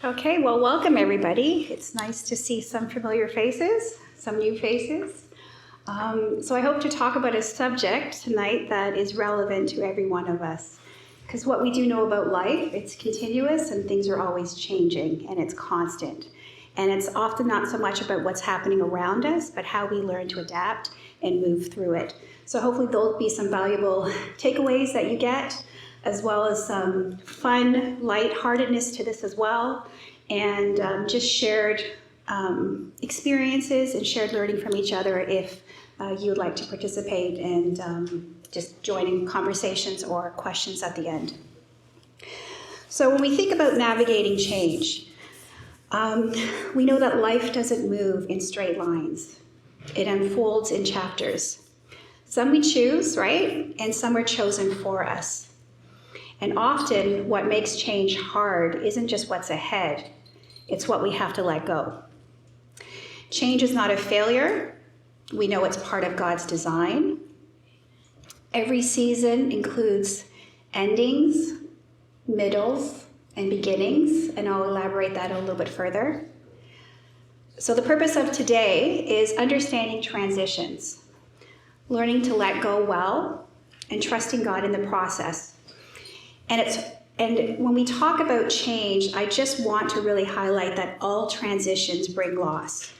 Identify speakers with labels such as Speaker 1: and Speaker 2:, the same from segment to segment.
Speaker 1: Okay, well, welcome everybody. It's nice to see some familiar faces, some new faces. So I hope to talk about a subject tonight that is relevant to every one of us. Because what we do know about life, it's continuous and things are always changing and it's constant. And it's often not so much about what's happening around us, but how we learn to adapt and move through it. So hopefully there'll be some valuable takeaways that you get, as well as some fun lightheartedness to this as well, and just shared experiences and shared learning from each other if you would like to participate and just join in conversations or questions at the end. So when we think about navigating change, we know that life doesn't move in straight lines. It unfolds in chapters. Some we choose, right? And some are chosen for us. And often what makes change hard isn't just what's ahead, it's what we have to let go. Change is not a failure. We know it's part of God's design. Every season includes endings, middles, and beginnings, and I'll elaborate that a little bit further. So the purpose of today is understanding transitions, learning to let go well, and trusting God in the process. And when we talk about change, I just want to really highlight that all transitions bring loss,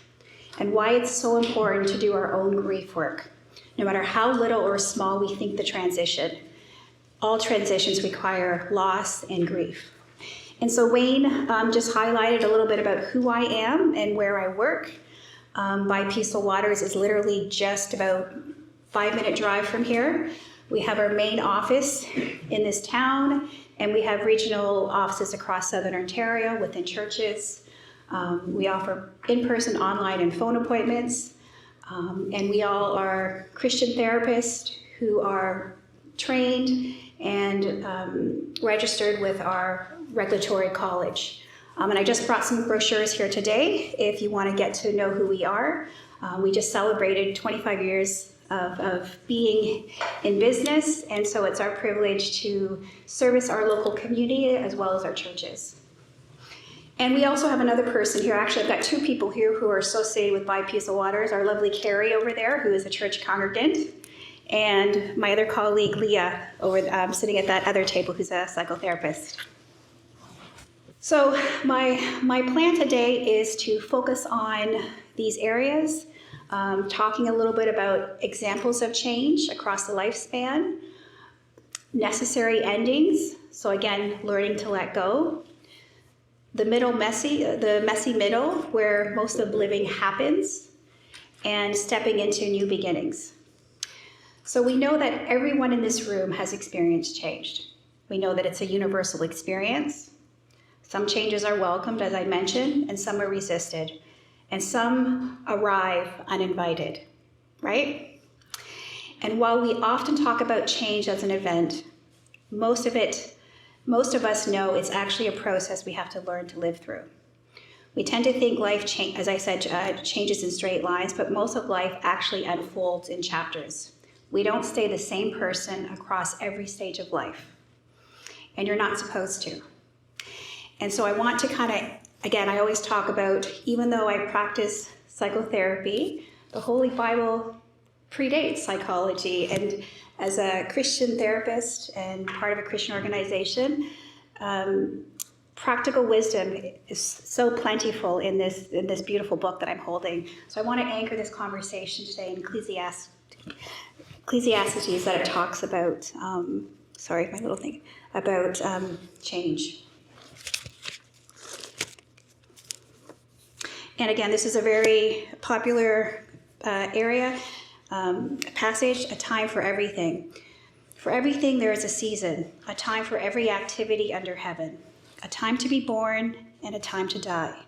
Speaker 1: and why it's so important to do our own grief work. No matter how little or small we think the transition, all transitions require loss and grief. And so Wayne just highlighted a little bit about who I am and where I work. By Peaceful Waters is literally just about 5-minute drive from here. We have our main office in this town, and we have regional offices across Southern Ontario within churches. We offer in-person, online, and phone appointments. And we all are Christian therapists who are trained and registered with our regulatory college. And I just brought some brochures here today if you want to get to know who we are. We just celebrated 25 years of being in business, and so it's our privilege to service our local community as well as our churches. And we also have another person here. Actually, I've got two people here who are associated with By Peaceful Waters. Our lovely Carrie over there, who is a church congregant, and my other colleague, Leah, over sitting at that other table, who's a psychotherapist. So my plan today is to focus on these areas, talking a little bit about examples of change across the lifespan, necessary endings, so again, learning to let go, the messy middle, where most of living happens, and stepping into new beginnings. So we know that everyone in this room has experienced change. We know that it's a universal experience. Some changes are welcomed, as I mentioned, and some are resisted. And some arrive uninvited, right? And while we often talk about change as an event, most of us know it's actually a process we have to learn to live through. We tend to think life, as I said, changes in straight lines, but most of life actually unfolds in chapters. We don't stay the same person across every stage of life, and you're not supposed to. And so I want to again, I always talk about, even though I practice psychotherapy, the Holy Bible predates psychology. And as a Christian therapist and part of a Christian organization, practical wisdom is so plentiful in this beautiful book that I'm holding. So I want to anchor this conversation today in Ecclesiastes that it talks about, about change. And again, this is a very popular passage, a time for everything. For everything there is a season, a time for every activity under heaven, a time to be born and a time to die,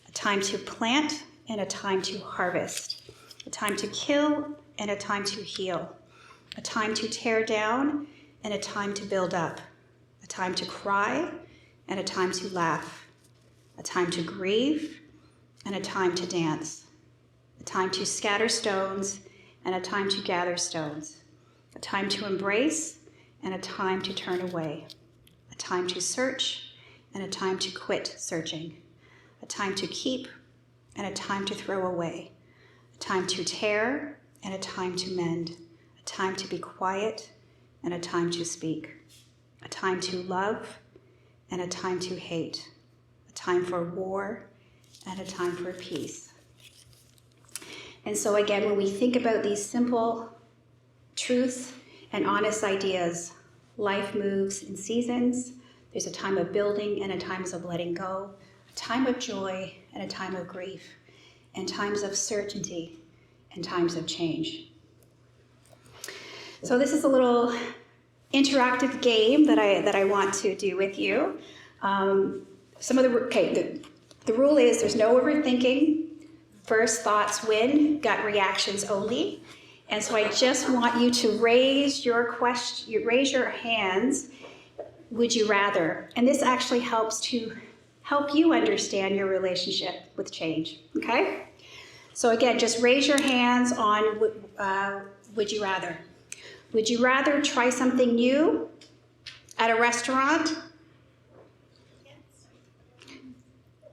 Speaker 1: a time to plant and a time to harvest, a time to kill and a time to heal, a time to tear down and a time to build up, a time to cry and a time to laugh, a time to grieve and a time to dance, a time to scatter stones and a time to gather stones, a time to embrace and a time to turn away, a time to search and a time to quit searching, a time to keep and a time to throw away, a time to tear and a time to mend, a time to be quiet and a time to speak, a time to love and a time to hate, a time for war and a time for peace. And so again, when we think about these simple truths and honest ideas, life moves in seasons. There's a time of building and a time of letting go, a time of joy and a time of grief, and times of certainty and times of change. So this is a little interactive game that I want to do with you. The rule is there's no overthinking. First thoughts win, gut reactions only. And so I just want you to raise your hands. Would you rather? And this actually helps you understand your relationship with change. Okay? So again, just raise your hands on would you rather. Would you rather try something new at a restaurant?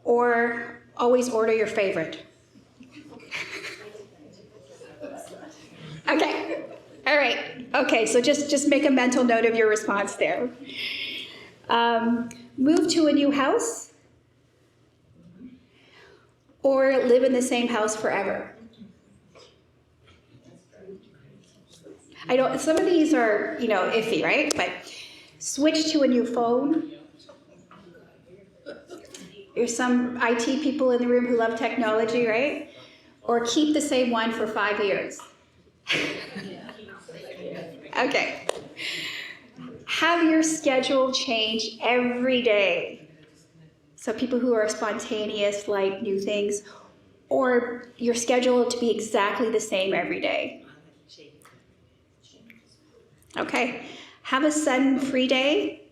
Speaker 1: Or always order your favorite? Okay. All right. Okay, so just make a mental note of your response there. Move to a new house or live in the same house forever? I know some of these are, iffy, right? But switch to a new phone. There's some IT people in the room who love technology, right? Or keep the same one for 5 years. Okay. Have your schedule change every day. So people who are spontaneous, like new things, or your schedule to be exactly the same every day. Okay. Have a sudden free day.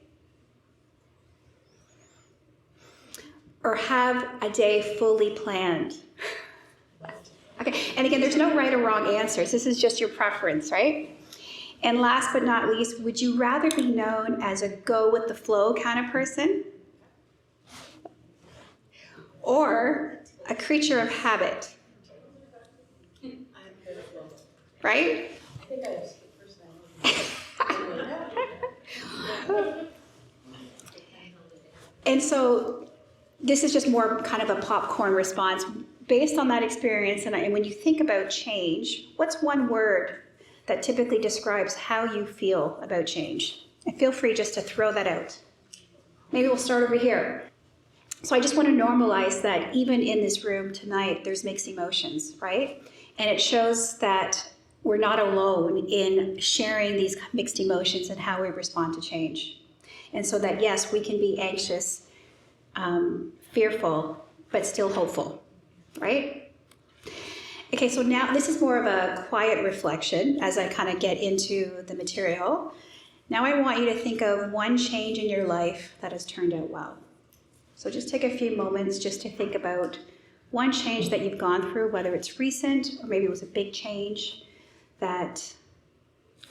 Speaker 1: Or have a day fully planned. Okay, and again, there's no right or wrong answers. This is just your preference, right? And last but not least, would you rather be known as a go-with-the-flow kind of person? Or a creature of habit? Right?
Speaker 2: I think I was the first.
Speaker 1: And so this is just more kind of a popcorn response. Based on that experience, and when you think about change, what's one word that typically describes how you feel about change? And feel free just to throw that out. Maybe we'll start over here. So I just want to normalize that even in this room tonight, there's mixed emotions, right? And it shows that we're not alone in sharing these mixed emotions and how we respond to change. And so that, yes, we can be anxious, fearful, but still hopeful. Right? Okay, so now this is more of a quiet reflection as I kind of get into the material. Now I want you to think of one change in your life that has turned out well. So just take a few moments just to think about one change that you've gone through, whether it's recent or maybe it was a big change that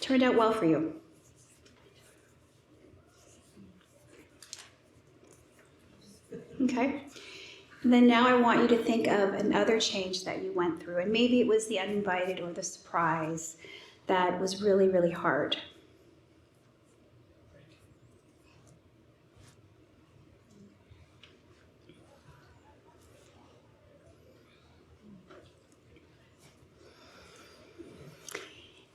Speaker 1: turned out well for you. Okay. And then now I want you to think of another change that you went through, and maybe it was the uninvited or the surprise that was really, really hard.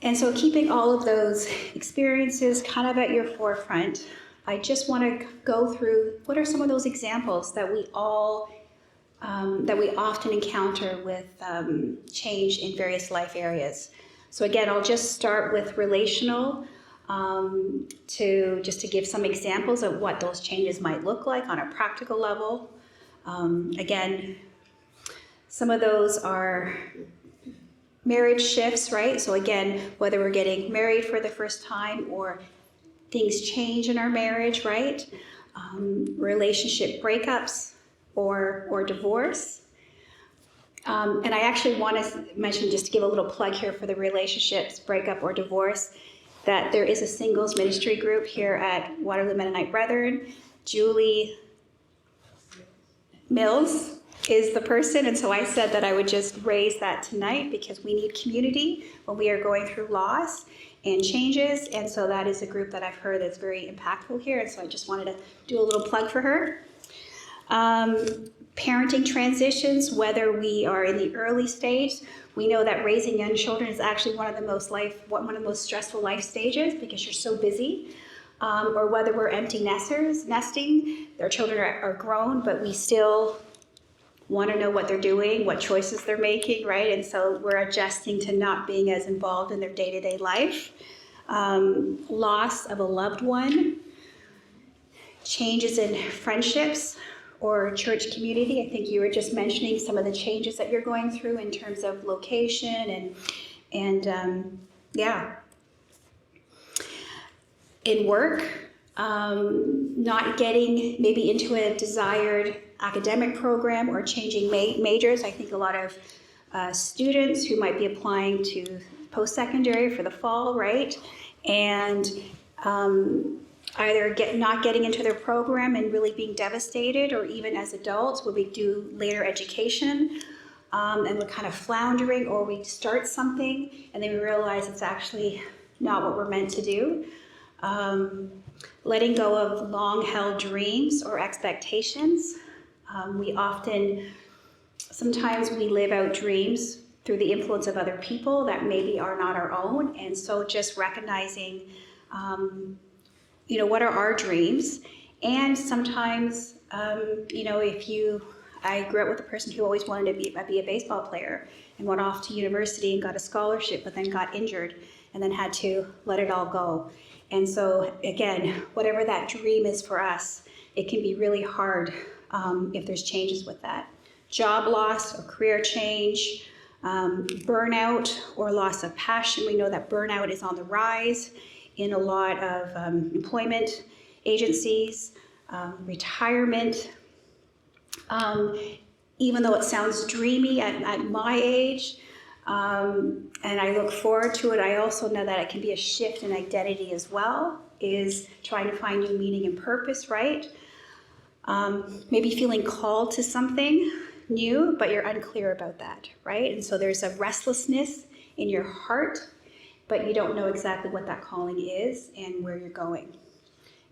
Speaker 1: And so keeping all of those experiences kind of at your forefront, I just want to go through what are some of those examples that we often encounter with change in various life areas. So again, I'll just start with relational to give some examples of what those changes might look like on a practical level. Again, some of those are marriage shifts, right? So again, whether we're getting married for the first time or things change in our marriage, right? Relationship breakups or divorce. And I actually want to mention, just to give a little plug here for the relationships, breakup or divorce, that there is a singles ministry group here at Waterloo Mennonite Brethren. Julie Mills is the person, and so I said that I would just raise that tonight because we need community when we are going through loss and changes, and so that is a group that I've heard that's very impactful here, and so I just wanted to do a little plug for her. Parenting transitions, whether we are in the early stage, we know that raising young children is actually one of the most stressful life stages because you're so busy. Or whether we're empty nesting, their children are grown, but we still want to know what they're doing, what choices they're making, right? And so we're adjusting to not being as involved in their day-to-day life. Loss of a loved one, changes in friendships or church community. I think you were just mentioning some of the changes that you're going through in terms of location and in work, not getting maybe into a desired academic program or changing majors. I think a lot of students who might be applying to post-secondary for the fall, right? And either not getting into their program and really being devastated, or even as adults when we do later education and we're kind of floundering, or we start something and then we realize it's actually not what we're meant to do. Letting go of long-held dreams or expectations. Sometimes we live out dreams through the influence of other people that maybe are not our own, and so just recognizing what are our dreams. And sometimes, I grew up with a person who always wanted to be a baseball player and went off to university and got a scholarship, but then got injured and then had to let it all go. And so again, whatever that dream is for us, it can be really hard if there's changes with that. Job loss or career change, burnout or loss of passion. We know that burnout is on the rise in a lot of employment agencies, retirement. Even though it sounds dreamy at my age, and I look forward to it, I also know that it can be a shift in identity as well, is trying to find new meaning and purpose, right? Maybe feeling called to something new, but you're unclear about that, right? And so there's a restlessness in your heart, but you don't know exactly what that calling is and where you're going.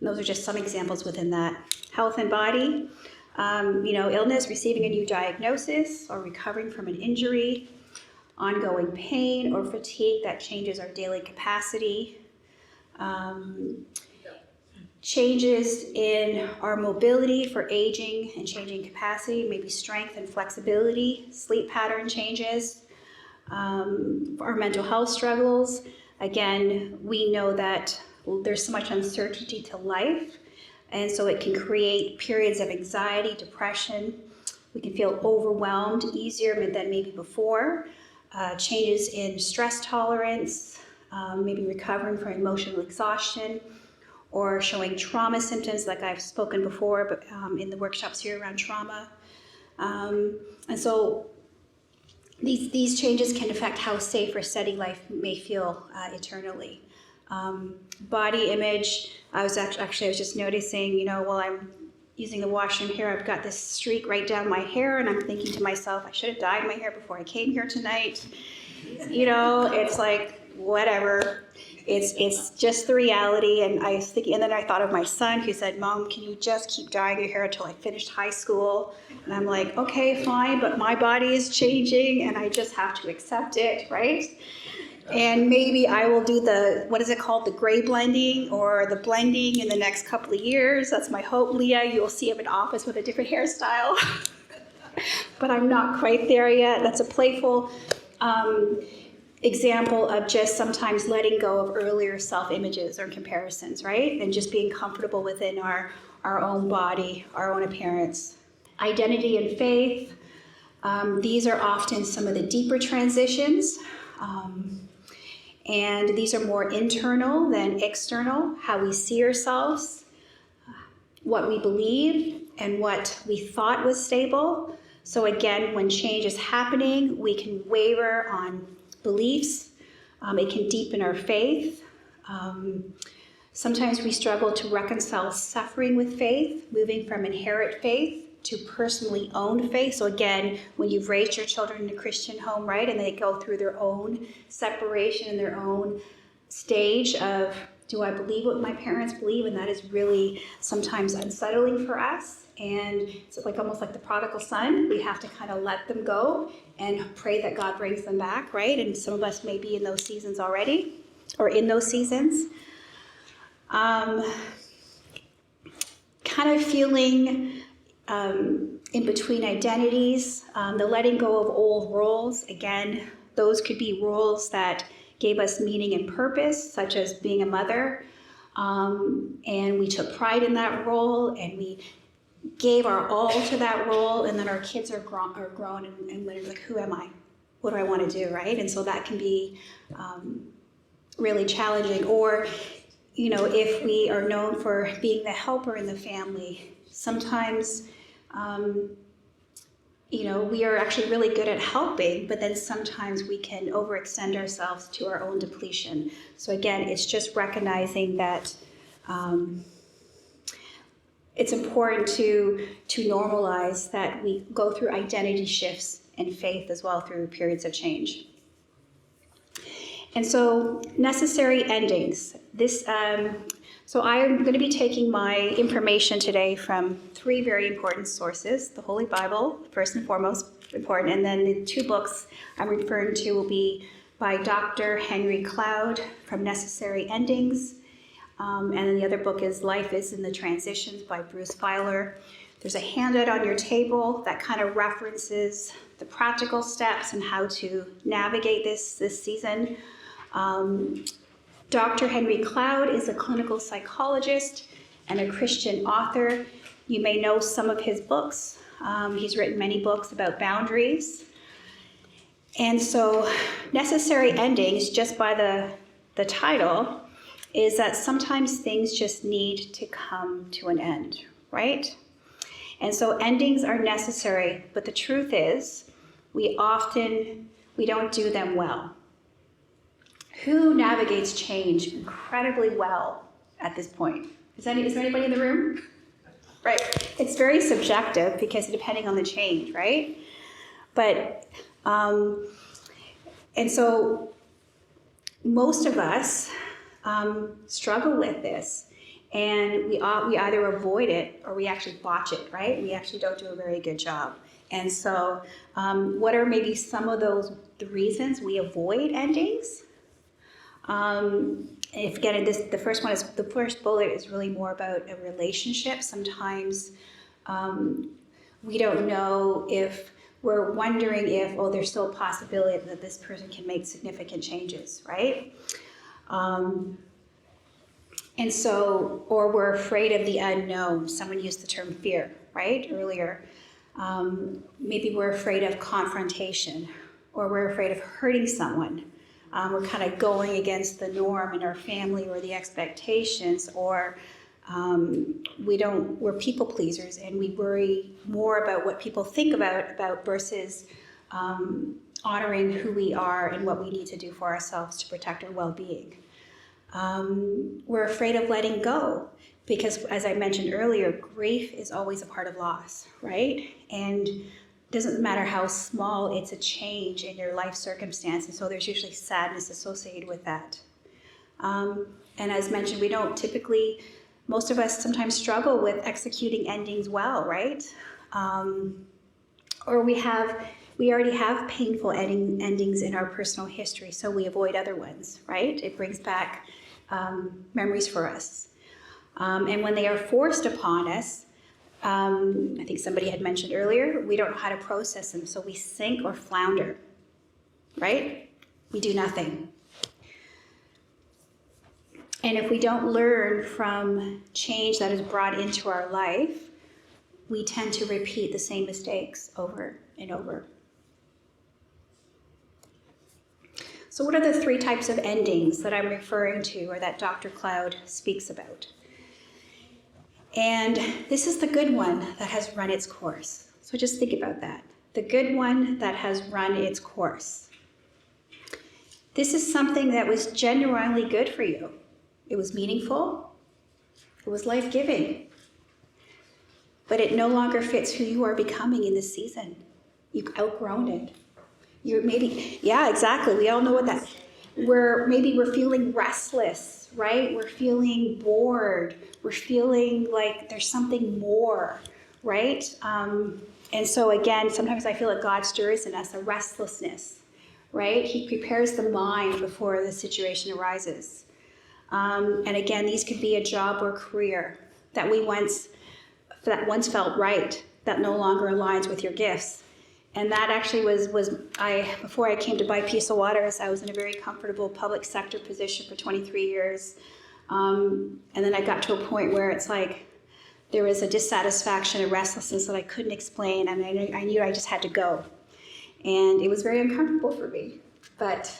Speaker 1: And those are just some examples within that. Health and body, illness, receiving a new diagnosis or recovering from an injury, ongoing pain or fatigue that changes our daily capacity, changes in our mobility for aging and changing capacity, maybe strength and flexibility, sleep pattern changes, our mental health struggles. Again, we know that there's so much uncertainty to life, and so it can create periods of anxiety, depression. We can feel overwhelmed easier than maybe before. Changes in stress tolerance, maybe recovering from emotional exhaustion, or showing trauma symptoms like I've spoken before, but in the workshops here around trauma. And so these changes can affect how safe or steady life may feel eternally. Body image, I was just noticing, while I'm using the washroom here, I've got this streak right down my hair, and I'm thinking to myself, I should have dyed my hair before I came here tonight. It's like, whatever. It's just the reality. And I was thinking, and then I thought of my son who said, Mom, can you just keep dyeing your hair until I finished high school? And I'm like, okay, fine, but my body is changing and I just have to accept it, right? And maybe I will do the gray blending or the blending in the next couple of years. That's my hope, Leah. You'll see him in office with a different hairstyle. But I'm not quite there yet. That's a playful example of just sometimes letting go of earlier self-images or comparisons, right? And just being comfortable within our own body, our own appearance. Identity and faith. These are often some of the deeper transitions. And these are more internal than external, how we see ourselves, what we believe, and what we thought was stable. So again, when change is happening, we can waver on beliefs. It can deepen our faith. Sometimes we struggle to reconcile suffering with faith, moving from inherent faith to personally own faith. So again, when you've raised your children in a Christian home, right, and they go through their own separation and their own stage of, do I believe what my parents believe? And that is really sometimes unsettling for us. And it's like almost like the prodigal son. We have to kind of let them go and pray that God brings them back, right? And some of us may be in those seasons already, or in those seasons. Kind of feeling in between identities, the letting go of old roles. Again, those could be roles that gave us meaning and purpose, such as being a mother, and we took pride in that role, and we gave our all to that role, and then our kids are grown and they're like, who am I? What do I want to do, right? And so that can be really challenging. Or, you know, if we are known for being the helper in the family, sometimes, you know, we are actually really good at helping, but then sometimes we can overextend ourselves to our own depletion. So again, it's just recognizing that it's important to normalize that we go through identity shifts and faith as well through periods of change. And so necessary endings. So I'm going to be taking my information today from 3 very important sources: the Holy Bible, first and foremost important, and then the 2 books I'm referring to will be by Dr. Henry Cloud from Necessary Endings, and then the other book is Life is in the Transitions by Bruce Feiler. There's a handout on your table that kind of references the practical steps and how to navigate this season. Dr. Henry Cloud is a clinical psychologist and a Christian author. You may know some of his books. He's written many books about boundaries. And so necessary endings, just by the title, is that sometimes things just need to come to an end, right? And so endings are necessary, but the truth is we don't do them well. Who navigates change incredibly well at this point? Is there anybody in the room? Right. It's very subjective because depending on the change, right? But, and so most of us struggle with this, and we either avoid it or we actually botch it, right? We actually don't do a very good job. And so what are maybe some of the reasons we avoid endings? If again, the first bullet is really more about a relationship. Sometimes we don't know if we're wondering if, there's still a possibility that this person can make significant changes, right? And so, or we're afraid of the unknown. Someone used the term fear, right, earlier. Maybe we're afraid of confrontation, or we're afraid of hurting someone. We're kind of going against the norm in our family or the expectations, or we're people pleasers and we worry more about what people think about versus honoring who we are and what we need to do for ourselves to protect our well-being. We're afraid of letting go because, as I mentioned earlier, grief is always a part of loss, right? And it doesn't matter how small, it's a change in your life circumstance, and so there's usually sadness associated with that. And as mentioned, we don't typically, most of us sometimes struggle with executing endings well, right? Or we already have painful endings in our personal history, so we avoid other ones, right? It brings back memories for us. And when they are forced upon us, I think somebody had mentioned earlier, we don't know how to process them, so we sink or flounder, right? We do nothing. And if we don't learn from change that is brought into our life, we tend to repeat the same mistakes over and over. So what are the 3 types of endings that I'm referring to, or that Dr. Cloud speaks about? And this is the good one that has run its course. So just think about that. The good one that has run its course. This is something that was genuinely good for you. It was meaningful. It was life-giving. but it no longer fits who you are becoming in this season. You've outgrown it. You're maybe, yeah, exactly. We all know what that. We're feeling restless, right? We're feeling bored. We're feeling like there's something more, right? And so again, sometimes I feel like God stirs in us a restlessness, right? He prepares the mind before the situation arises. And again, these could be a job or career that once felt right, that no longer aligns with your gifts. And that actually was before I came to By Peace of Waters, I was in a very comfortable public sector position for 23 years. And then I got to a point where it's like there was a dissatisfaction, a restlessness that I couldn't explain, and I knew I just had to go. And it was very uncomfortable for me. But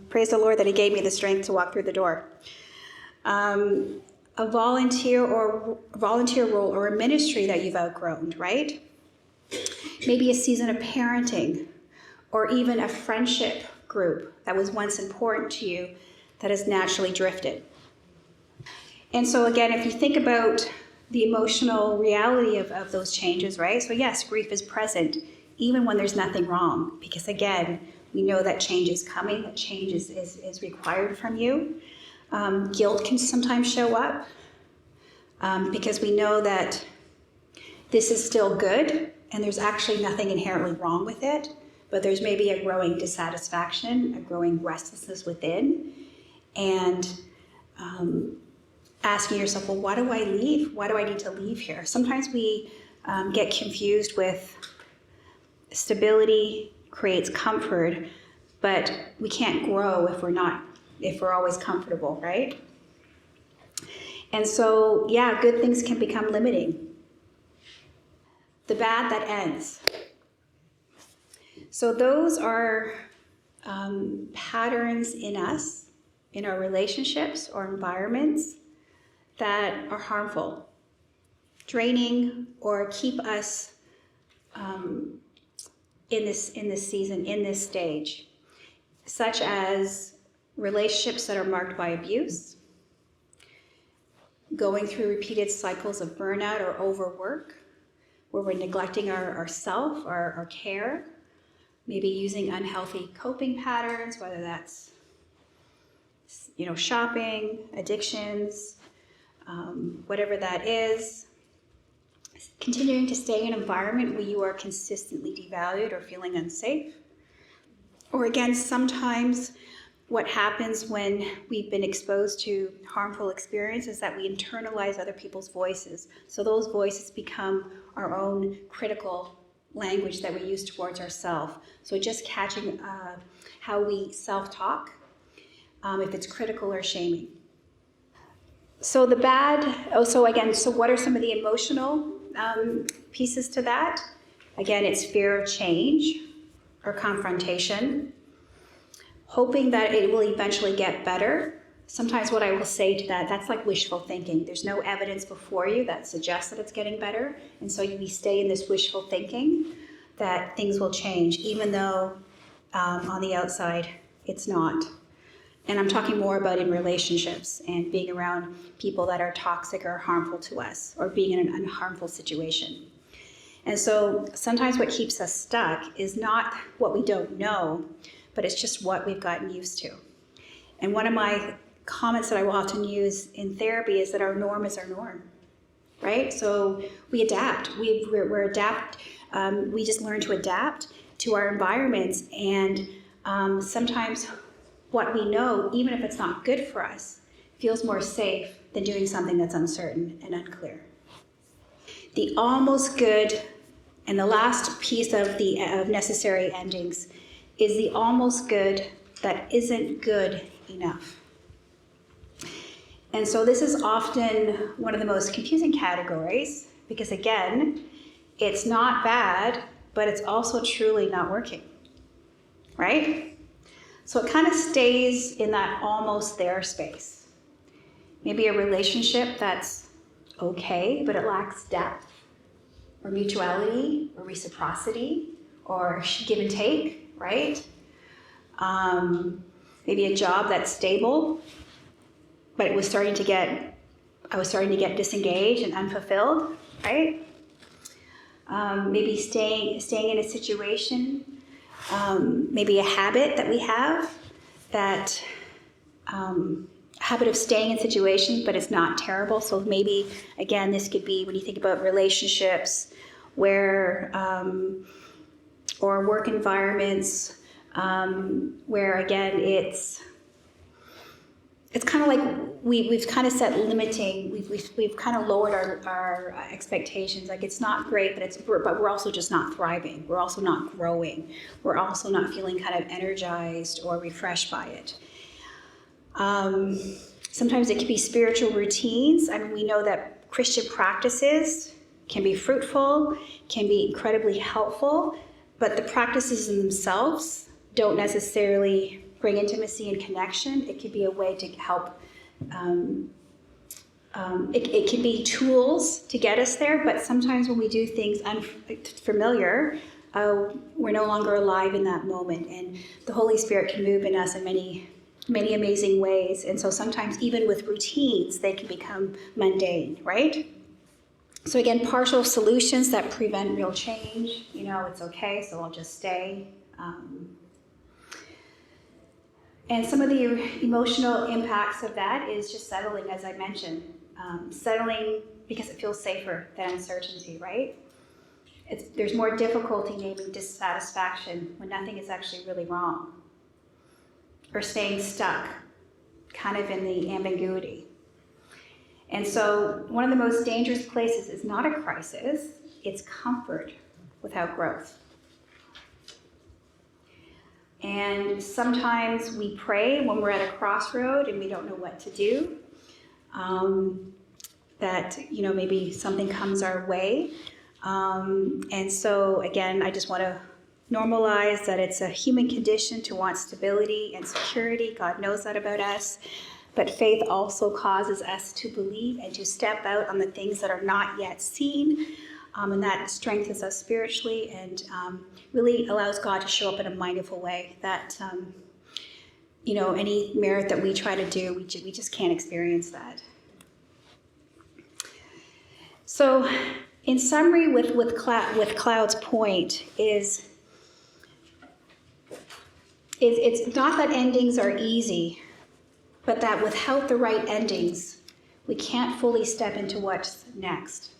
Speaker 1: praise the Lord that He gave me the strength to walk through the door. A volunteer role or a ministry that you've outgrown, right? Maybe a season of parenting, or even a friendship group that was once important to you that has naturally drifted. And so again, if you think about the emotional reality of those changes, right? So yes, grief is present even when there's nothing wrong, because again, we know that change is coming, that change is required from you. Guilt can sometimes show up because we know that this is still good and there's actually nothing inherently wrong with it, but there's maybe a growing dissatisfaction, a growing restlessness within, and asking yourself, well, why do I leave? Why do I need to leave here? Sometimes we get confused with stability creates comfort, but we can't grow if we're always comfortable, right? And so, yeah, good things can become limiting. The bad that ends. So those are patterns in us, in our relationships or environments that are harmful, draining, or keep us in this season, in this stage, such as relationships that are marked by abuse, going through repeated cycles of burnout or overwork, where we're neglecting our self, our care, maybe using unhealthy coping patterns, whether that's shopping, addictions, whatever that is. Continuing to stay in an environment where you are consistently devalued or feeling unsafe. Or again, sometimes what happens when we've been exposed to harmful experiences is that we internalize other people's voices. So those voices become our own critical language that we use towards ourselves. So just catching how we self-talk, if it's critical or shaming. So the bad, so what are some of the emotional pieces to that? Again, it's fear of change or confrontation, hoping that it will eventually get better. Sometimes what I will say to that's like wishful thinking. There's no evidence before you that suggests that it's getting better. And so we stay in this wishful thinking that things will change, even though on the outside it's not. And I'm talking more about in relationships and being around people that are toxic or harmful to us, or being in an unharmful situation. And so sometimes what keeps us stuck is not what we don't know, but it's just what we've gotten used to. And one of my comments that I will often use in therapy is that our norm is our norm, right? So we adapt. We just learn to adapt to our environments, and sometimes what we know, even if it's not good for us, feels more safe than doing something that's uncertain and unclear. The almost good, and the last piece of necessary endings, is the almost good that isn't good enough. And so this is often one of the most confusing categories, because again, it's not bad, but it's also truly not working, right? So it kind of stays in that almost there space. Maybe a relationship that's okay, but it lacks depth, or mutuality, or reciprocity, or give and take, right? Maybe a job that's stable, but I was starting to get disengaged and unfulfilled, right? maybe staying in a situation, maybe a habit that we have, that habit of staying in situations, but it's not terrible. So maybe, again, this could be when you think about relationships where, or work environments, where again, it's kind of like we've kind of set limiting, we've kind of lowered our expectations. Like it's not great, but we're also just not thriving. We're also not growing. We're also not feeling kind of energized or refreshed by it. Sometimes it can be spiritual routines. I mean, we know that Christian practices can be fruitful, can be incredibly helpful, but the practices in themselves don't necessarily bring intimacy and connection. It could be a way to help. It can be tools to get us there, but sometimes when we do things unfamiliar, we're no longer alive in that moment, and the Holy Spirit can move in us in many amazing ways. And so sometimes even with routines, they can become mundane, right? So again, partial solutions that prevent real change. It's okay, so I'll just stay. And some of the emotional impacts of that is just settling, as I mentioned. Settling because it feels safer than uncertainty, right? There's more difficulty naming dissatisfaction when nothing is actually really wrong. Or staying stuck, kind of in the ambiguity. And so one of the most dangerous places is not a crisis, it's comfort without growth. And sometimes we pray when we're at a crossroad and we don't know what to do, that maybe something comes our way. And so again, I just want to normalize that it's a human condition to want stability and security. God knows that about us. But faith also causes us to believe and to step out on the things that are not yet seen. And that strengthens us spiritually and really allows God to show up in a mindful way that, any merit that we try to do, we just can't experience that. So in summary, with Cloud's point is it's not that endings are easy, but that without the right endings, we can't fully step into what's next.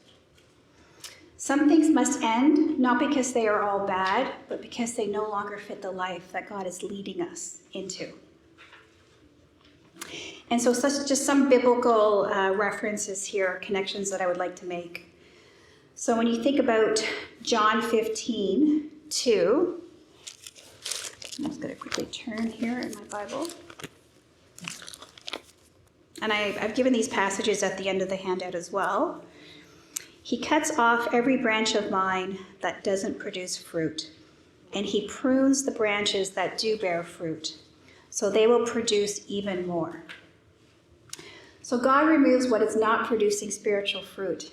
Speaker 1: Some things must end, not because they are all bad, but because they no longer fit the life that God is leading us into. And so just some biblical references here, connections that I would like to make. So when you think about John 15:2, I'm just going to quickly turn here in my Bible. And I've given these passages at the end of the handout as well. He cuts off every branch of mine that doesn't produce fruit, and he prunes the branches that do bear fruit, so they will produce even more. So God removes what is not producing spiritual fruit,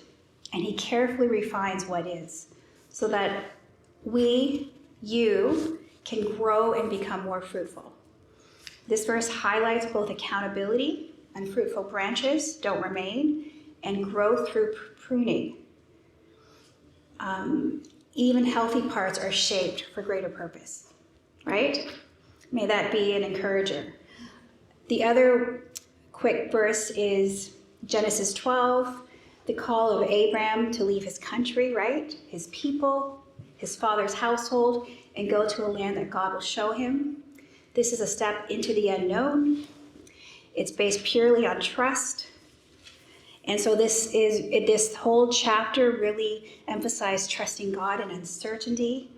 Speaker 1: and he carefully refines what is, so that you can grow and become more fruitful. This verse highlights both accountability and fruitful branches don't remain, and growth through pruning. Even healthy parts are shaped for greater purpose, right? May that be an encourager. The other quick verse is Genesis 12, the call of Abraham to leave his country, right? His people, his father's household, and go to a land that God will show him. This is a step into the unknown. It's based purely on trust. And so this whole chapter really emphasized trusting God in uncertainty,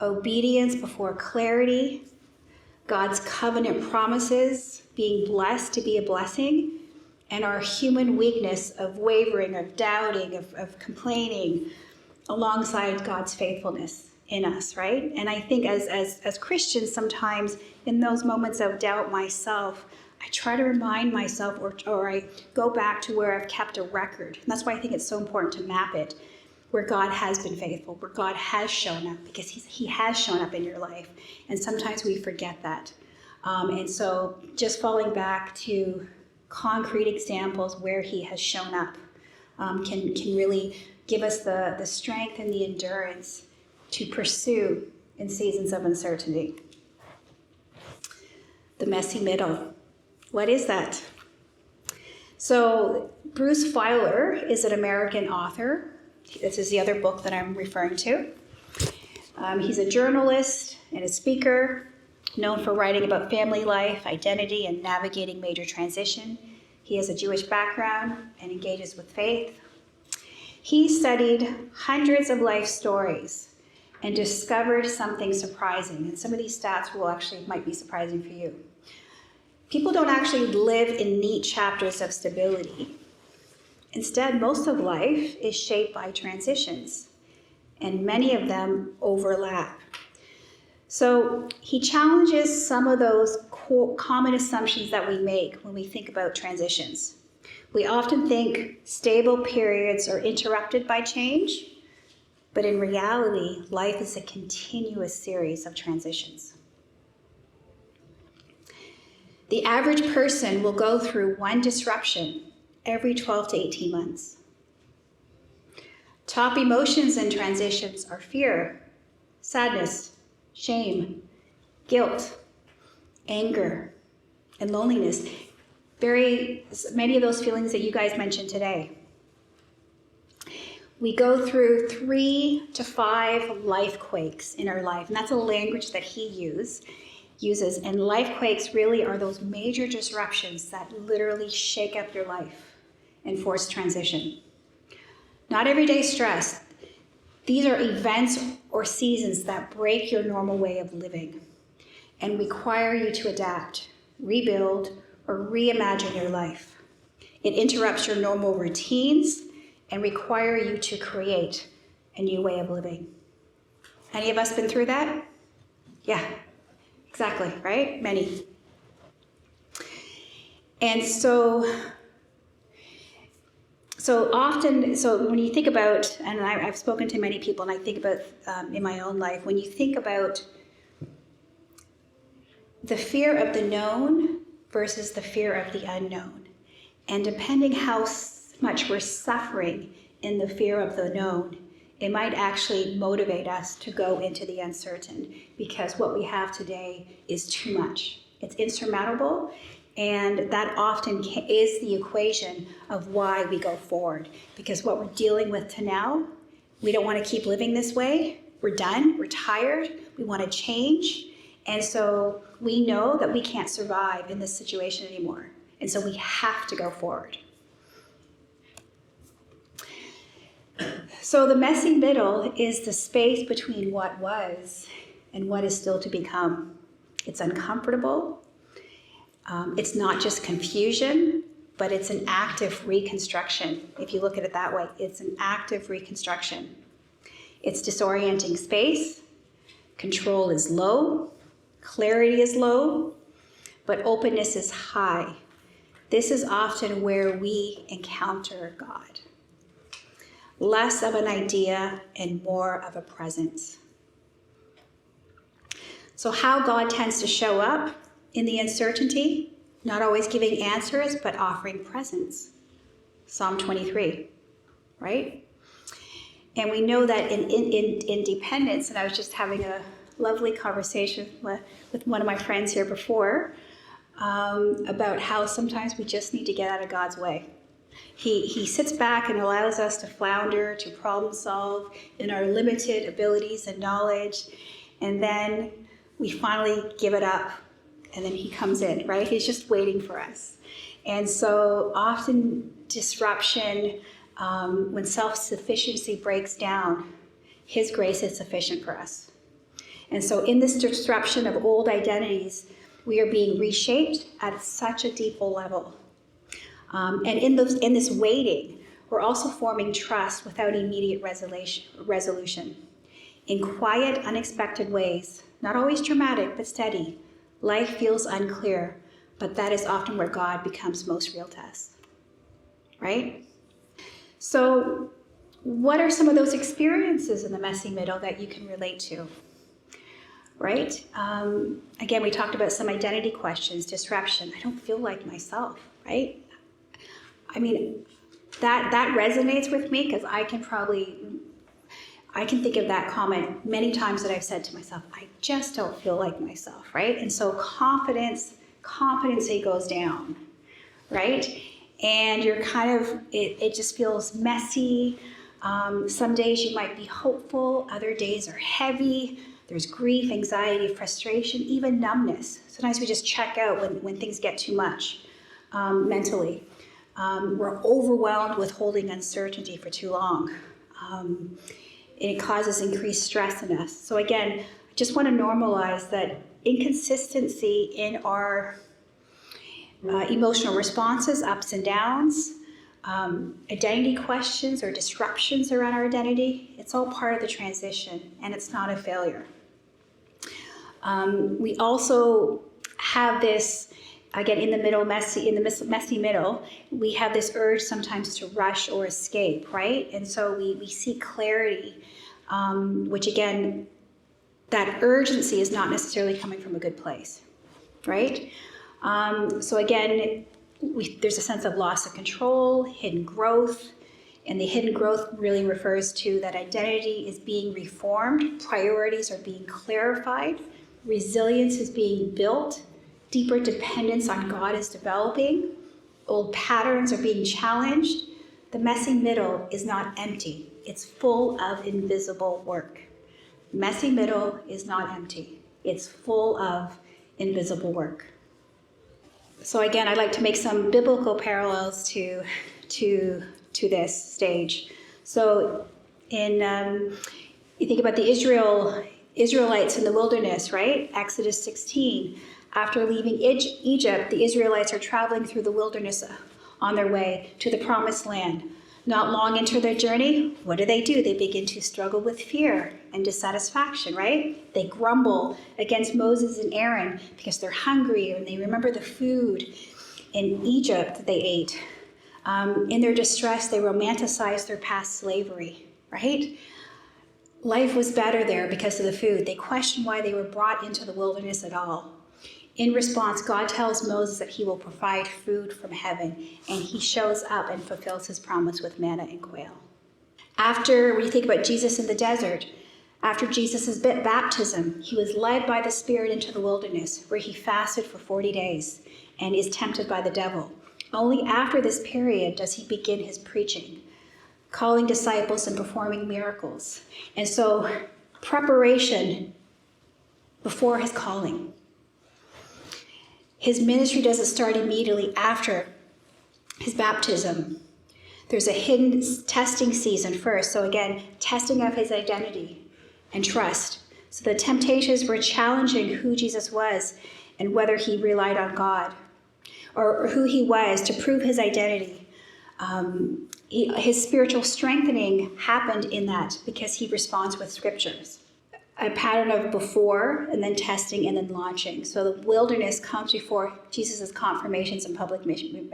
Speaker 1: obedience before clarity, God's covenant promises, being blessed to be a blessing, and our human weakness of wavering, of doubting, of complaining, alongside God's faithfulness in us, right? And I think as Christians, sometimes in those moments of doubt myself, I try to remind myself or I go back to where I've kept a record. And that's why I think it's so important to map it, where God has been faithful, where God has shown up, because he has shown up in your life. And sometimes we forget that. And so just falling back to concrete examples where he has shown up can really give us the strength and the endurance to pursue in seasons of uncertainty. The messy middle. What is that? So Bruce Feiler is an American author. This is the other book that I'm referring to. He's a journalist and a speaker, known for writing about family life, identity, and navigating major transition. He has a Jewish background and engages with faith. He studied hundreds of life stories and discovered something surprising. And some of these stats might be surprising for you. People don't actually live in neat chapters of stability. Instead, most of life is shaped by transitions, and many of them overlap. So he challenges some of those common assumptions that we make when we think about transitions. We often think stable periods are interrupted by change, but in reality, life is a continuous series of transitions. The average person will go through one disruption every 12 to 18 months. Top emotions in transitions are fear, sadness, shame, guilt, anger, and loneliness. Very many of those feelings that you guys mentioned today. We go through 3 to 5 life quakes in our life, and that's a language that he uses. And life quakes really are those major disruptions that literally shake up your life and force transition. Not everyday stress. These are events or seasons that break your normal way of living and require you to adapt, rebuild, or reimagine your life. It interrupts your normal routines and require you to create a new way of living. Any of us been through that? Yeah, exactly, right? Many. And so when you think about, and I've spoken to many people, and I think about in my own life, when you think about the fear of the known versus the fear of the unknown, and depending how much we're suffering in the fear of the known, it might actually motivate us to go into the uncertain, because what we have today is too much. It's insurmountable. And that often is the equation of why we go forward. Because what we're dealing with to now, we don't want to keep living this way. We're done. We're tired. We want to change. And so we know that we can't survive in this situation anymore. And so we have to go forward. So the messy middle is the space between what was and what is still to become. It's uncomfortable. It's not just confusion, but it's an active reconstruction. If you look at it that way, it's an active reconstruction. It's disorienting space. Control is low. Clarity is low, but openness is high. This is often where we encounter God. Less of an idea and more of a presence. So how God tends to show up in the uncertainty, not always giving answers, but offering presence. Psalm 23, right? And we know that in dependence, and I was just having a lovely conversation with one of my friends here before about how sometimes we just need to get out of God's way. He sits back and allows us to flounder, to problem solve in our limited abilities and knowledge, and then we finally give it up. And then he comes in, right? He's just waiting for us. And so often disruption, when self-sufficiency breaks down, his grace is sufficient for us. And so in this disruption of old identities, we are being reshaped at such a deep level. And in this waiting, we're also forming trust without immediate resolution. In quiet, unexpected ways, not always dramatic, but steady. Life feels unclear, but that is often where God becomes most real to us, right? So what are some of those experiences in the messy middle that you can relate to, right? Again, we talked about some identity questions, disruption. I don't feel like myself, right? I mean, that resonates with me because I can think of that comment many times that I've said to myself, I just don't feel like myself, right? And so competency goes down, right? And you're kind of, it just feels messy. Some days you might be hopeful, other days are heavy. There's grief, anxiety, frustration, even numbness. Sometimes we just check out when things get too much mentally. We're overwhelmed with holding uncertainty for too long. And it causes increased stress in us. So again, I just want to normalize that inconsistency in our emotional responses, ups and downs, identity questions or disruptions around our identity, it's all part of the transition, and it's not a failure. We also have this, again, in the messy middle, we have this urge sometimes to rush or escape, right? And so we seek clarity, which again, that urgency is not necessarily coming from a good place, right? So again, there's a sense of loss of control, hidden growth, and the hidden growth really refers to that identity is being reformed, priorities are being clarified, resilience is being built, deeper dependence on God is developing, old patterns are being challenged. The messy middle is not empty, it's full of invisible work. Messy middle is not empty, it's full of invisible work. So again, I'd like to make some biblical parallels to this stage. So you think about the Israelites in the wilderness, right? Exodus 16. After leaving Egypt, the Israelites are traveling through the wilderness on their way to the promised land. Not long into their journey, what do? They begin to struggle with fear and dissatisfaction, right? They grumble against Moses and Aaron because they're hungry and they remember the food in Egypt that they ate. In their distress, they romanticize their past slavery, right? Life was better there because of the food. They question why they were brought into the wilderness at all. In response, God tells Moses that he will provide food from heaven, and he shows up and fulfills his promise with manna and quail. When you think about Jesus in the desert, after Jesus' baptism, he was led by the Spirit into the wilderness, where he fasted for 40 days and is tempted by the devil. Only after this period does he begin his preaching, calling disciples and performing miracles. And so, preparation before his calling. His ministry doesn't start immediately after his baptism. There's a hidden testing season first. So again, testing of his identity and trust. So the temptations were challenging who Jesus was and whether he relied on God or who he was to prove his identity. His spiritual strengthening happened in that because he responds with scriptures. A pattern of before and then testing and then launching. So the wilderness comes before Jesus' confirmations and public mission.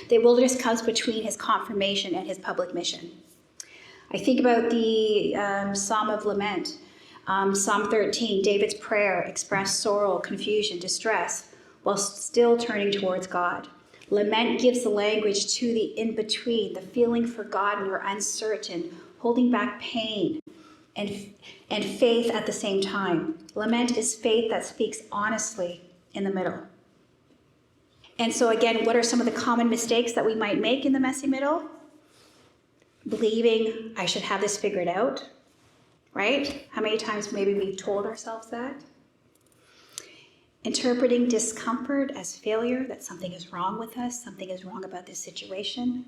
Speaker 1: The wilderness comes between his confirmation and his public mission. I think about the Psalm of Lament, Psalm 13, David's prayer expressed sorrow, confusion, distress, while still turning towards God. Lament gives the language to the in-between, the feeling forgotten or uncertain, holding back pain, and faith at the same time. Lament is faith that speaks honestly in the middle. And so again, what are some of the common mistakes that we might make in the messy middle? Believing I should have this figured out, right? How many times maybe we've told ourselves that? Interpreting discomfort as failure, that something is wrong with us, something is wrong about this situation.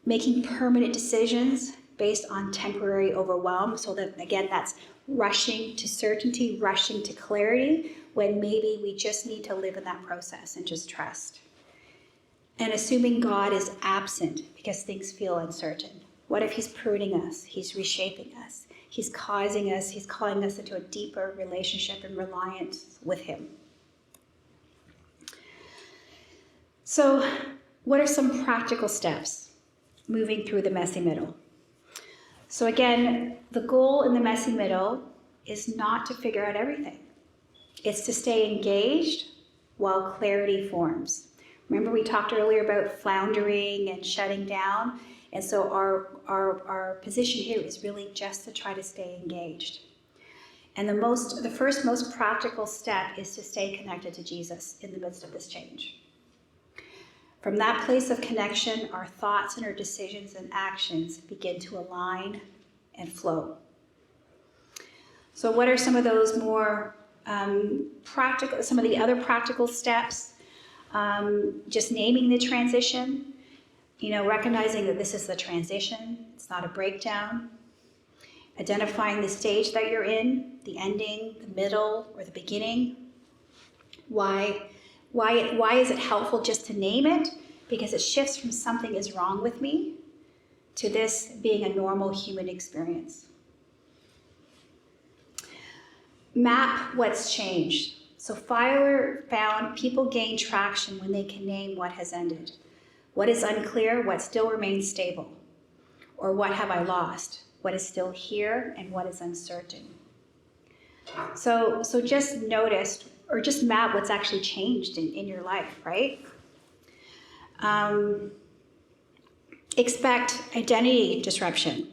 Speaker 1: Making permanent decisions based on temporary overwhelm. So that, again, that's rushing to certainty, rushing to clarity, when maybe we just need to live in that process and just trust. And assuming God is absent because things feel uncertain. What if he's pruning us? He's reshaping us. He's calling us into a deeper relationship and reliance with him. So, what are some practical steps moving through the messy middle? So again, the goal in the messy middle is not to figure out everything. It's to stay engaged while clarity forms. Remember we talked earlier about floundering and shutting down? And so our position here is really just to try to stay engaged. And the first most practical step is to stay connected to Jesus in the midst of this change. From that place of connection, our thoughts and our decisions and actions begin to align and flow. So what are some of those more practical, some of the other practical steps? Just naming the transition, recognizing that this is the transition, it's not a breakdown. Identifying the stage that you're in, the ending, the middle, or the beginning. Why is it helpful just to name it? Because it shifts from something is wrong with me to this being a normal human experience. Map what's changed. So Fowler found people gain traction when they can name what has ended. What is unclear, what still remains stable? Or what have I lost? What is still here and what is uncertain? So just notice or just map what's actually changed in your life, right? Expect identity disruption.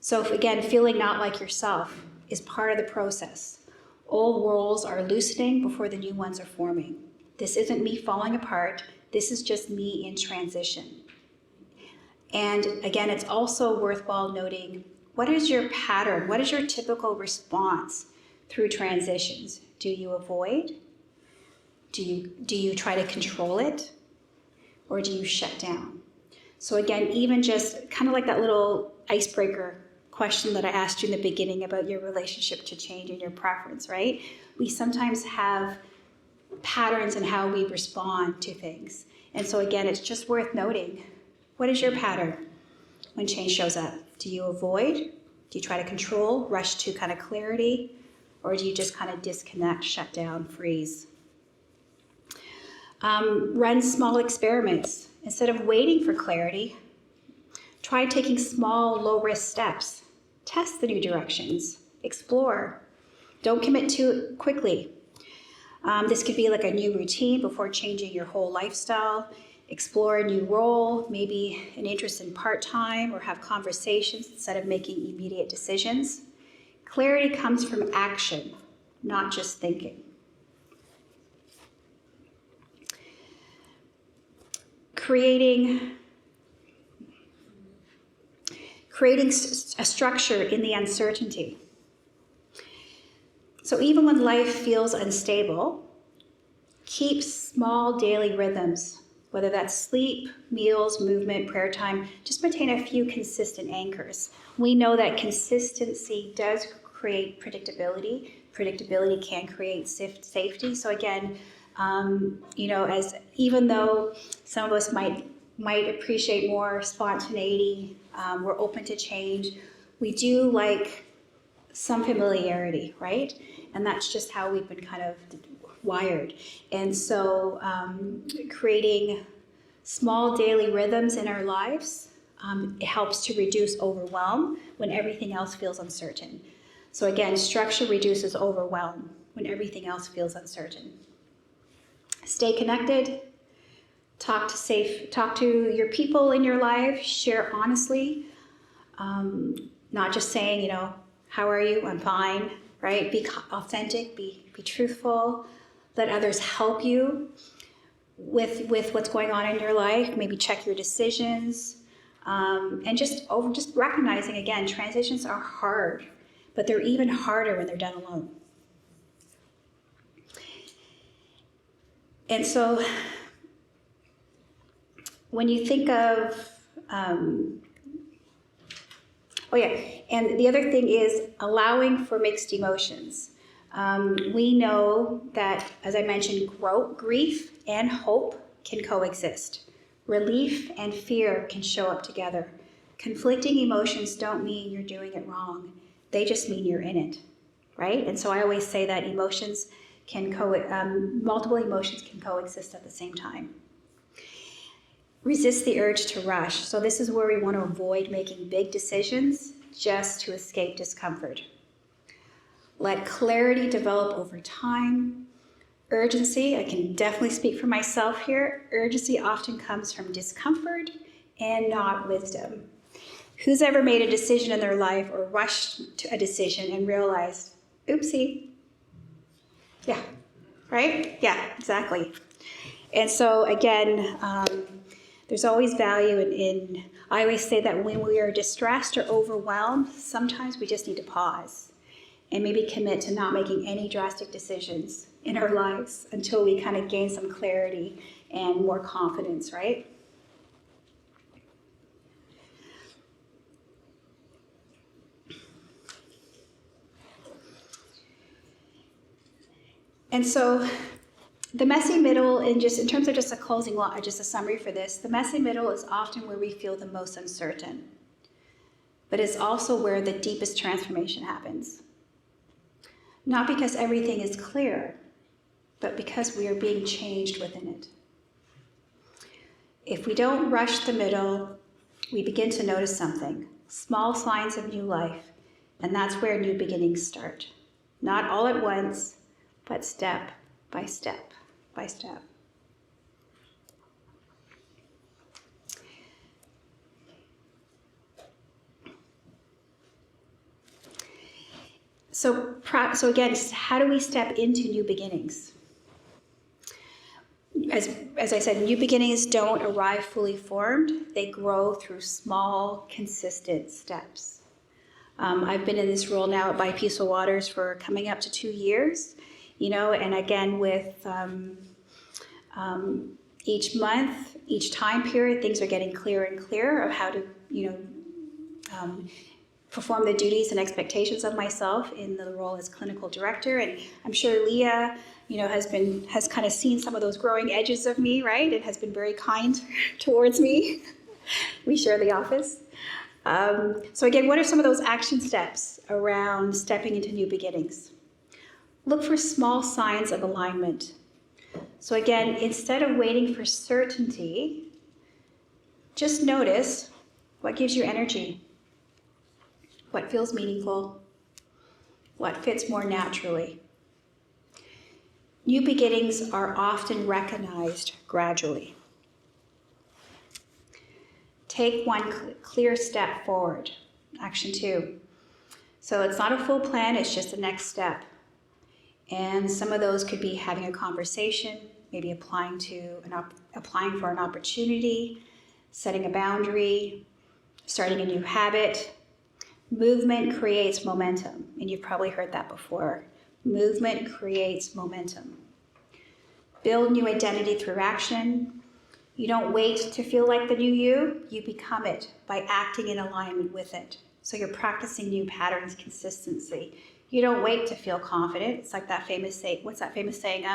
Speaker 1: So again, feeling not like yourself is part of the process. Old roles are loosening before the new ones are forming. This isn't me falling apart. This is just me in transition. And again, it's also worthwhile noting, what is your pattern? What is your typical response through transitions? Do you avoid? Do you try to control it? Or do you shut down? So again, even just kind of like that little icebreaker question that I asked you in the beginning about your relationship to change and your preference, right? We sometimes have patterns in how we respond to things. And so again, it's just worth noting, what is your pattern when change shows up? Do you avoid? Do you try to control, rush to kind of clarity? Or do you just kind of disconnect, shut down, freeze? Run small experiments. Instead of waiting for clarity, try taking small, low-risk steps. Test the new directions. Explore. Don't commit too quickly. This could be like a new routine before changing your whole lifestyle. Explore a new role, maybe an interest in part-time, or have conversations instead of making immediate decisions. Clarity comes from action, not just thinking. Creating a structure in the uncertainty. So even when life feels unstable, keep small daily rhythms, whether that's sleep, meals, movement, prayer time. Just maintain a few consistent anchors. We know that consistency does create predictability. Predictability can create safety. So again, as even though some of us might appreciate more spontaneity, we're open to change, we do like some familiarity, right? And that's just how we've been kind of wired. And so creating small daily rhythms in our lives, it helps to reduce overwhelm when everything else feels uncertain. So again, structure reduces overwhelm when everything else feels uncertain. Stay connected. Talk to your people in your life. Share honestly. Not just saying, how are you? I'm fine, right? Be authentic. Be truthful. Let others help you with what's going on in your life. Maybe check your decisions. And just recognizing, again, transitions are hard, but they're even harder when they're done alone. And so when you think of, and the other thing is allowing for mixed emotions. We know that, as I mentioned, grief and hope can coexist. Relief and fear can show up together. Conflicting emotions don't mean you're doing it wrong. They just mean you're in it, right? And so I always say that multiple emotions can coexist at the same time. Resist the urge to rush. So this is where we want to avoid making big decisions just to escape discomfort. Let clarity develop over time. Urgency, I can definitely speak for myself here. Urgency often comes from discomfort and not wisdom. Who's ever made a decision in their life or rushed to a decision and realized, oopsie? Yeah, right? Yeah, exactly. And so again, there's always value in, I always say that when we are distressed or overwhelmed, sometimes we just need to pause and maybe commit to not making any drastic decisions in our lives until we kind of gain some clarity and more confidence, right? And so the messy middle, and just in terms of just a closing, just a summary for this, the messy middle is often where we feel the most uncertain, but it's also where the deepest transformation happens. Not because everything is clear, but because we are being changed within it. If we don't rush the middle, we begin to notice something, small signs of new life, and that's where new beginnings start. Not all at once, but step by step by step. So again, how do we step into new beginnings? As I said, new beginnings don't arrive fully formed. They grow through small, consistent steps. I've been in this role now at By Peaceful Waters for coming up to 2 years, and again with each month, each time period, things are getting clearer and clearer of how to, perform the duties and expectations of myself in the role as clinical director. And I'm sure Leah, has kind of seen some of those growing edges of me, right? And has been very kind towards me. We share the office. So again, what are some of those action steps around stepping into new beginnings? Look for small signs of alignment. So again, instead of waiting for certainty, just notice what gives you energy. What feels meaningful? What fits more naturally? New beginnings are often recognized gradually. Take one clear step forward. Action 2. So it's not a full plan, it's just the next step. And some of those could be having a conversation, maybe applying for an opportunity, setting a boundary, starting a new habit. Movement creates momentum, and you've probably heard that before. Movement creates momentum. Build new identity through action. You don't wait to feel like the new you become it by acting in alignment with it. So you're practicing new patterns consistently. You don't wait to feel confident. It's like that famous saying, what's that famous saying?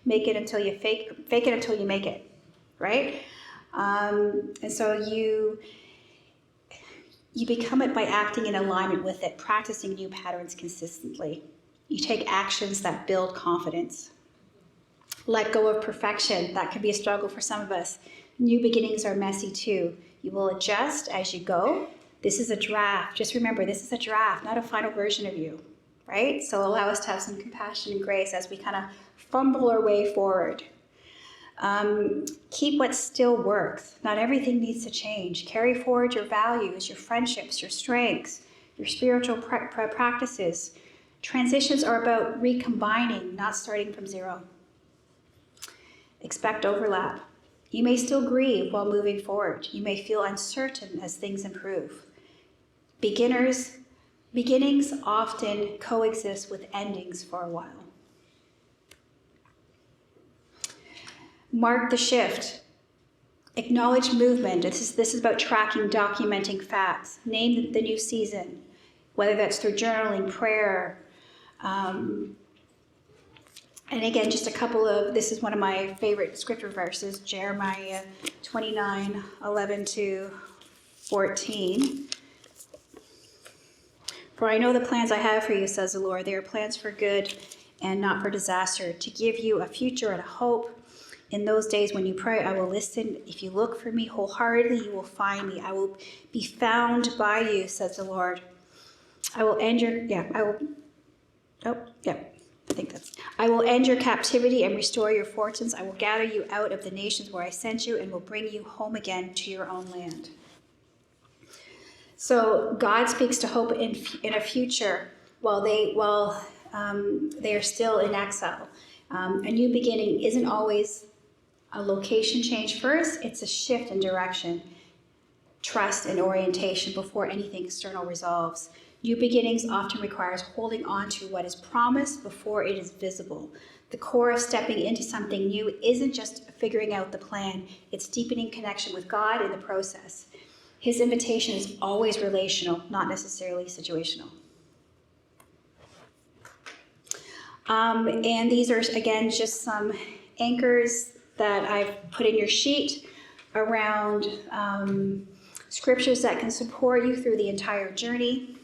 Speaker 1: Make it until you fake it until you make it, right? And so you become it by acting in alignment with it, practicing new patterns consistently. You take actions that build confidence. Let go of perfection. That can be a struggle for some of us. New beginnings are messy too. You will adjust as you go. This is a draft. Just remember, this is a draft, not a final version of you, right? So allow us to have some compassion and grace as we kind of fumble our way forward. Keep what still works. Not everything needs to change. Carry forward your values, your friendships, your strengths, your spiritual practices. Transitions are about recombining, not starting from zero. Expect overlap. You may still grieve while moving forward. You may feel uncertain as things improve. Beginnings often coexist with endings for a while. Mark the shift. Acknowledge movement. This is about tracking, documenting facts. Name the new season, whether that's through journaling, prayer. And again, just a couple of, this is one of my favorite scripture verses, Jeremiah 29, 11 to 14. For I know the plans I have for you, says the Lord. They are plans for good and not for disaster, to give you a future and a hope. In those days when you pray, I will listen. If you look for me wholeheartedly, you will find me. I will be found by you, says the Lord. I will end your, I will end your captivity and restore your fortunes. I will gather you out of the nations where I sent you and will bring you home again to your own land. So God speaks to hope in a future while they are still in exile. A new beginning isn't always a location change first. It's a shift in direction, trust, and orientation before anything external resolves. New beginnings often requires holding on to what is promised before it is visible. The core of stepping into something new isn't just figuring out the plan, it's deepening connection with God in the process. His invitation is always relational, not necessarily situational. And these are, again, just some anchors that I've put in your sheet around scriptures that can support you through the entire journey.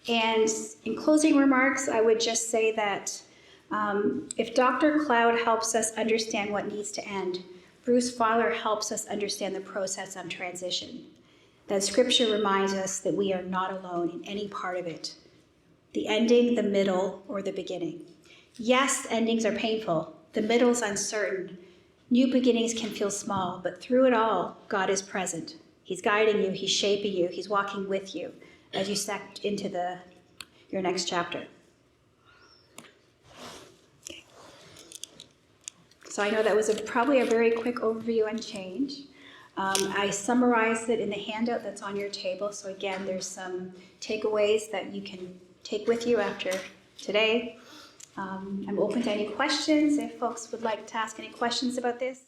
Speaker 1: And in closing remarks, I would just say that if Dr. Cloud helps us understand what needs to end, Bruce Fowler helps us understand the process of transition. That scripture reminds us that we are not alone in any part of it. The ending, the middle, or the beginning. Yes, endings are painful. The middle is uncertain. New beginnings can feel small, but through it all, God is present. He's guiding you, He's shaping you, He's walking with you as you step into your next chapter. Okay. So I know that was probably a very quick overview on change. I summarized it in the handout that's on your table. So again, there's some takeaways that you can take with you after today. I'm open to any questions if folks would like to ask any questions about this.